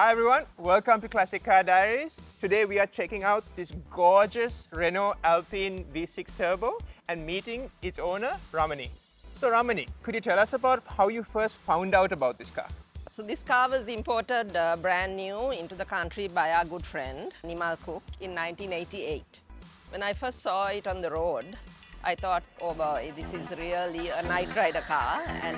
Hi everyone, welcome to Classic Car Diaries. Today we are checking out this gorgeous Renault Alpine V6 Turbo and meeting its owner, Ramani. So Ramani, could you tell us about how you first found out about this car? So this car was imported brand new into the country by our good friend Nimal Cook in 1988. When I first saw it on the road, I thought, oh boy, this is really a night rider car, and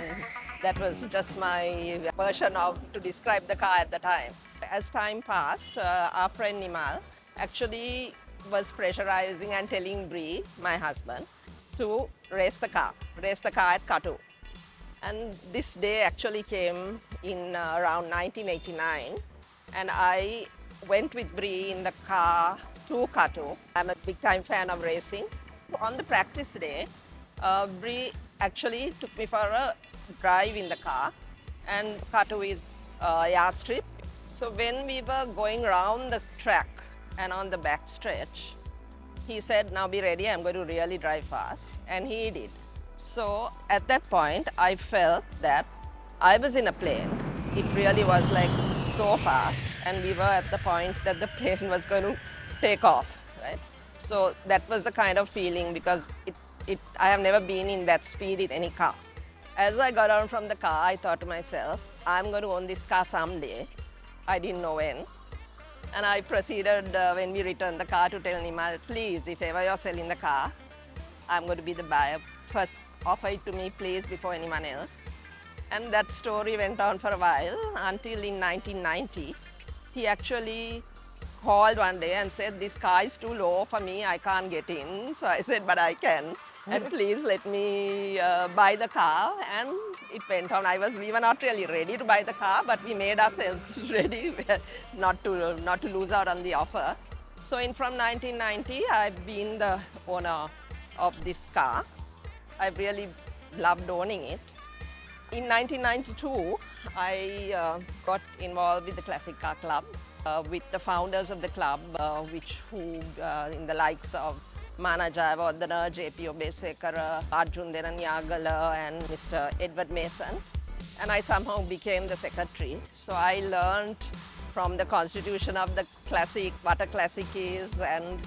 that was just my version to describe the car at the time. As time passed, our friend Nimal actually was pressurizing and telling Bree, my husband, to race the car at Katu. And this day actually came in around 1989, and I went with Bree in the car to Katu. I'm a big time fan of racing. On the practice day, Bree actually took me for a drive in the car, and Katu is airstrip. So when we were going around the track and on the back stretch, he said, now be ready, I'm going to really drive fast, and he did. So at that point, I felt that I was in a plane. It really was like so fast, and we were at the point that the plane was going to take off, right? So that was the kind of feeling, because I have never been in that speed in any car. As I got out from the car, I thought to myself, I'm going to own this car someday. I didn't know when. And I proceeded, when we returned the car, to tell Nimal, please, if ever you're selling the car, I'm going to be the buyer. First, offer it to me, please, before anyone else. And that story went on for a while, until in 1990, he actually called one day and said, this car is too low for me, I can't get in. So I said, but I can, and please let me buy the car. And it went on. We were not really ready to buy the car, but we made ourselves ready not to lose out on the offer. So from 1990, I've been the owner of this car. I've really loved owning it. In 1992, I got involved with the Classic Car Club, with the founders of the club, who in the likes of Mana Jayawardena, J.P. Obesekara, Arjun Denanyagala, and Mr. Edward Mason. And I somehow became the secretary. So I learned from the constitution of the Classic, what a Classic is, and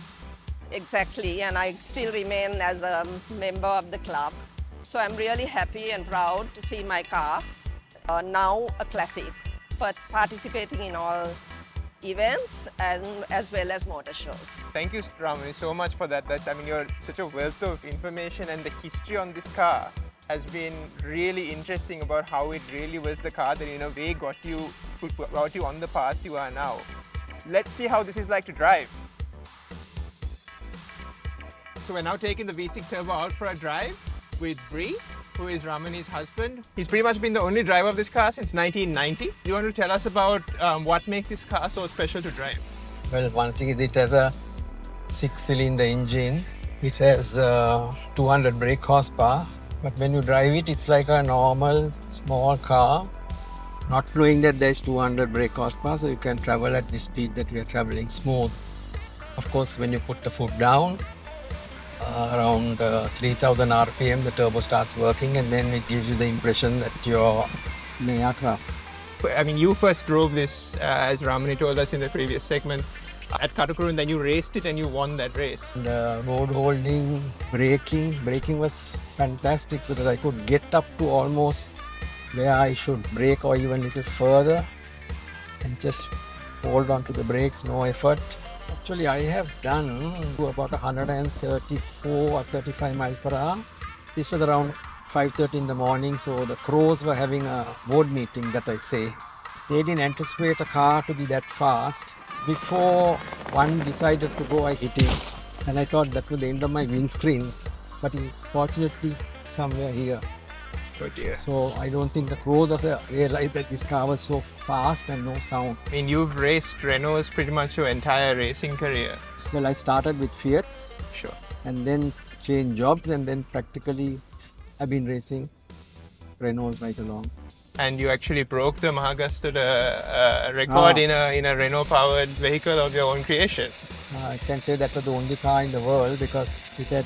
and I still remain as a member of the club. So I'm really happy and proud to see my car now a Classic, but participating in all events and as well as motor shows. Thank you, Ramani, so much for that. You're such a wealth of information, and the history on this car has been really interesting about how it really was the car that in a way got you on the path you are now. Let's see how this is like to drive. So we're now taking the V6 Turbo out for a drive with Bree, who is Ramani's husband. He's pretty much been the only driver of this car since 1990. You want to tell us about what makes this car so special to drive? Well, one thing is it has a 6-cylinder engine. It has 200 brake horsepower. But when you drive it, it's like a normal small car. Not knowing that there's 200 brake horsepower, so you can travel at the speed that we are traveling smooth. Of course, when you put the foot down, around 3000 RPM, the turbo starts working, and then it gives you the impression that you're in an aircraft. You first drove this, as Ramani told us in the previous segment, at Katukurunda, and you raced it and you won that race. The road holding, braking was fantastic, because I could get up to almost where I should brake or even a little further and just hold on to the brakes, no effort. Actually, I have done about 134 or 35 miles per hour. This was around 5:30 in the morning, so the crows were having a board meeting, that I say. They didn't anticipate a car to be that fast. Before one decided to go, I hit him, and I thought that was the end of my windscreen, but fortunately somewhere here. Oh dear. So I don't think the crows also realized that this car was so fast and no sound. You've raced Renaults pretty much your entire racing career. Well, I started with Fiats. Sure. And then changed jobs, and then practically I've been racing Renaults right along. And you actually broke the Mahagastha record in a Renault-powered vehicle of your own creation. I can say that was the only car in the world, because it had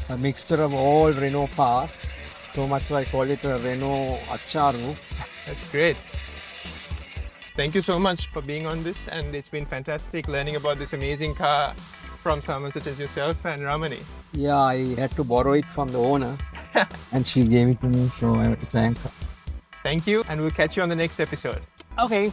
a mixture of all Renault parts. So much so I call it a Renault Acharu. That's great. Thank you so much for being on this, and it's been fantastic learning about this amazing car from someone such as yourself and Ramani. Yeah, I had to borrow it from the owner and she gave it to me, so I have to thank her. Thank you, and we'll catch you on the next episode. Okay.